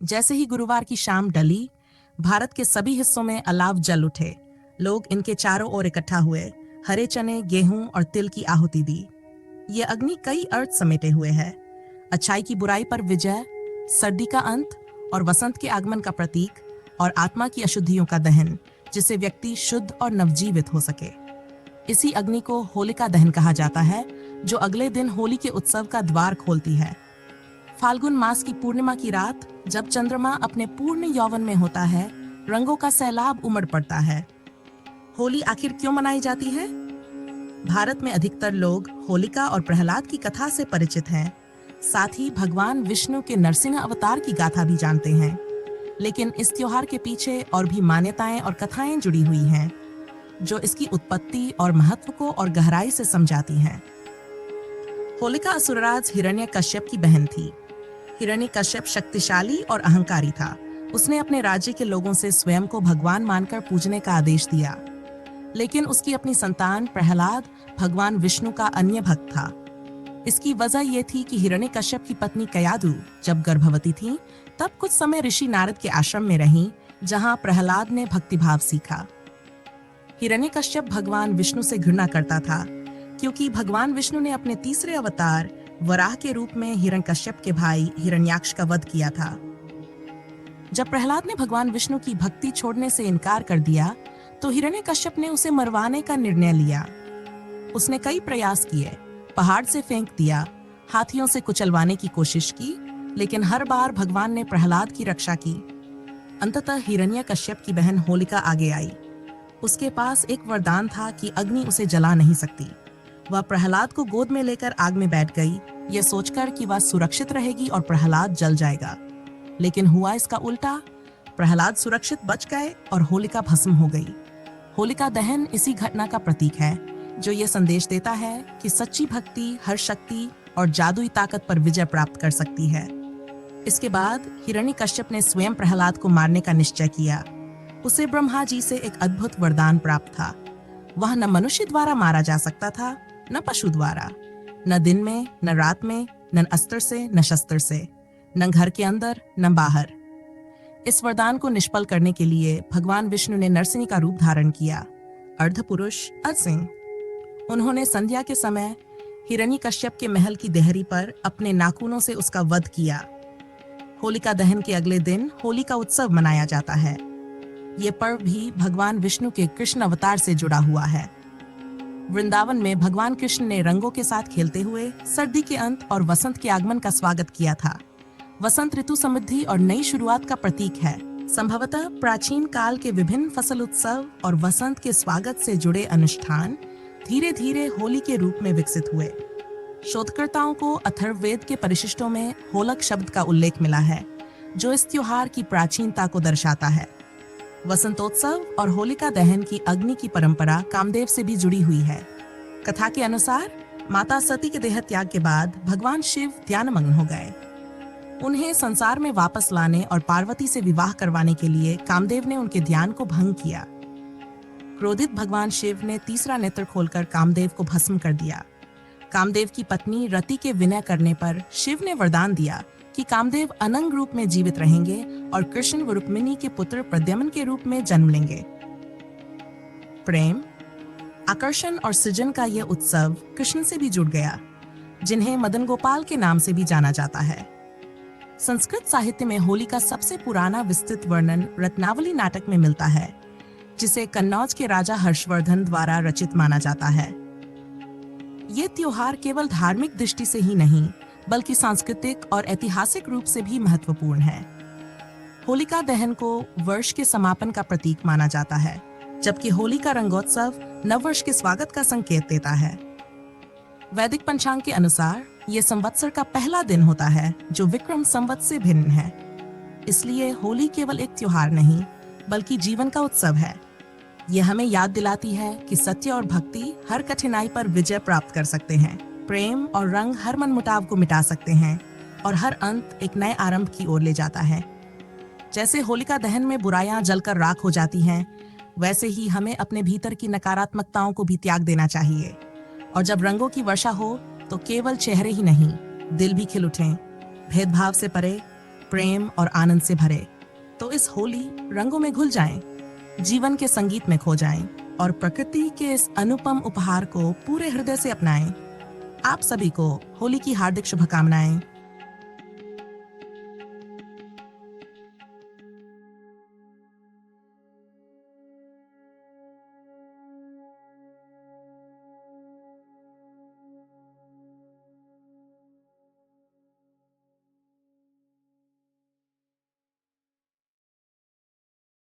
जैसे ही गुरुवार की शाम ढली, भारत के सभी हिस्सों में अलाव जल उठे। लोग इनके चारों ओर इकट्ठा हुए, हरे चने, गेहूं और तिल की आहुति दी। ये अग्नि कई अर्थ समेटे हुए है। अच्छाई की बुराई पर विजय, सर्दी का अंत और वसंत के आगमन का प्रतीक, और आत्मा की अशुद्धियों का दहन, जिससे व्यक्ति शुद्ध और नवजीवित हो सके। इसी अग्नि को होलिका दहन कहा जाता है, जो अगले दिन होली के उत्सव का द्वार खोलती है। फाल्गुन मास की पूर्णिमा की रात, जब चंद्रमा अपने पूर्ण यौवन में होता है, रंगों का सैलाब उमड़ पड़ता है। होली आखिर क्यों मनाई जाती है? भारत में अधिकतर लोग होलिका और प्रहलाद की कथा से परिचित हैं। साथ ही भगवान विष्णु के नरसिंह अवतार की गाथा भी जानते हैं। लेकिन इस त्योहार के पीछे और भी मान्यताएं और कथाएं जुड़ी हुई हैं, जो इसकी उत्पत्ति और महत्व को और गहराई से समझाती हैं। होलिका असुरराज हिरण्यकश्यप की बहन थी। हिरण्यकश्यप शक्तिशाली और अहंकारी था। उसने अपने राज्य के लोगों से स्वयं को भगवान मानकर पूजने का आदेश दिया। लेकिन उसकी अपनी संतान प्रहलाद भगवान विष्णु का अन्य भक्त था। इसकी वजह यह थी कि हिरण्यकश्यप की पत्नी कयादु जब गर्भवती थी, तब कुछ समय ऋषि नारद के आश्रम में रहीं, जहां प्रहलाद ने भक्तिभाव सीखा। हिरण्यकश्यप भगवान विष्णु से घृणा करता था, क्योंकि भगवान विष्णु ने अपने तीसरे अवतार वराह के रूप में हिरण्यकश्यप के भाई हिरण्याक्ष का वध किया था। जब प्रहलाद ने भगवान विष्णु की भक्ति छोड़ने से इनकार कर दिया, तो हिरण्यकश्यप ने उसे मरवाने का निर्णय लिया। उसने कई प्रयास किए, पहाड़ से फेंक दिया, हाथियों से कुचलवाने की कोशिश की, लेकिन हर बार भगवान ने प्रहलाद की रक्षा की। अंततः हिरण्यकश्यप की बहन होलिका आगे आई। उसके पास एक वरदान था कि अग्नि उसे जला नहीं सकती। वह प्रहलाद को गोद में लेकर आग में बैठ गई, यह सोचकर कि वह सुरक्षित रहेगी और प्रहलाद जल जाएगा। लेकिन हुआ इसका उल्टा। प्रहलाद सुरक्षित बच गए और होलिका भस्म हो गई। होलिका दहन इसी घटना का प्रतीक है, जो ये संदेश देता है कि सच्ची भक्ति हर शक्ति और जादुई ताकत पर विजय प्राप्त कर सकती है। इसके बाद हिरण्यकश्यप ने स्वयं प्रहलाद को मारने का निश्चय किया। उसे ब्रह्मा जी से एक अद्भुत वरदान प्राप्त था। वह न मनुष्य द्वारा मारा जा सकता था, न पशु द्वारा, न दिन में, न रात में, न अस्त्र से, न शस्त्र से, न घर के अंदर, न बाहर। इस वरदान को निष्फल करने के लिए भगवान विष्णु ने नरसिंह का रूप धारण किया, अर्धपुरुष अर्धसिंह। उन्होंने संध्या के समय हिरण्यकश्यप के महल की देहरी पर अपने नाखूनों से उसका वध किया। होलिका दहन के अगले दिन होली का उत्सव मनाया जाता है। ये पर्व भी भगवान विष्णु के कृष्ण अवतार से जुड़ा हुआ है। वृंदावन में भगवान कृष्ण ने रंगों के साथ खेलते हुए सर्दी के अंत और वसंत के आगमन का स्वागत किया था। वसंत ऋतु समृद्धि और नई शुरुआत का प्रतीक है। संभवतः प्राचीन काल के विभिन्न फसल उत्सव और वसंत के स्वागत से जुड़े अनुष्ठान धीरे धीरे होली के रूप में विकसित हुए। शोधकर्ताओं को अथर्ववेद के परिशिष्टों में होलक शब्द का उल्लेख मिला है, जो इस त्योहार की प्राचीनता को दर्शाता है। वसंतोत्सव और होलिका दहन की अग्नि की परंपरा कामदेव से भी जुड़ी हुई है। कथा के अनुसार माता सती के देह त्याग के बाद भगवान शिव ध्यानमग्न हो गए। उन्हें संसार में वापस लाने और पार्वती से विवाह करवाने के लिए कामदेव ने उनके ध्यान को भंग किया। क्रोधित भगवान शिव ने तीसरा नेत्र खोलकर कामदेव को भस्म कर दिया। कामदेव की पत्नी रति के विनय करने पर शिव ने वरदान दिया कि कामदेव अनंग रूप में जीवित रहेंगे और कृष्ण व रुक्मिणी के पुत्र प्रद्युम्न के रूप में जन्म लेंगे। प्रेम, आकर्षण और सृजन का यह उत्सव कृष्ण से भी जुड़ गया, जिन्हें मदन गोपाल के नाम से भी जाना जाता है। संस्कृत साहित्य में होली का सबसे पुराना विस्तृत वर्णन रत्नावली नाटक में मिलता है, जिसे कन्नौज के राजा हर्षवर्धन द्वारा रचित माना जाता है। ये त्योहार केवल धार्मिक दृष्टि से ही नहीं, बल्कि सांस्कृतिक और ऐतिहासिक रूप से भी महत्वपूर्ण है। होलिका दहन को वर्ष के समापन का प्रतीक माना जाता है, जबकि होली का रंगोत्सव नववर्ष के स्वागत का संकेत देता है। वैदिक पंचांग के अनुसार ये संवत्सर का पहला दिन होता है, जो विक्रम संवत से भिन्न है। इसलिए होली केवल एक त्योहार नहीं, बल्कि जीवन का उत्सव है। यह हमें याद दिलाती है कि सत्य और भक्ति हर कठिनाई पर विजय प्राप्त कर सकते हैं। प्रेम और रंग हर मनमुटाव को मिटा सकते हैं और हर अंत एक नए आरंभ की ओर ले जाता है। जैसे होलिका दहन में बुराइयां जलकर राख हो जाती हैं, वैसे ही हमें अपने भीतर की नकारात्मकताओं को भी त्याग देना चाहिए। और जब रंगों की वर्षा हो, तो केवल चेहरे ही नहीं, दिल भी खिल उठें। भेदभाव से परे, प्रेम और आनंद से भरे। तो इस होली रंगों में घुल जाएं, जीवन के संगीत में खो जाएं और प्रकृति के इस अनुपम उपहार को पूरे हृदय से अपनाएं। आप सभी को होली की हार्दिक शुभकामनाएं।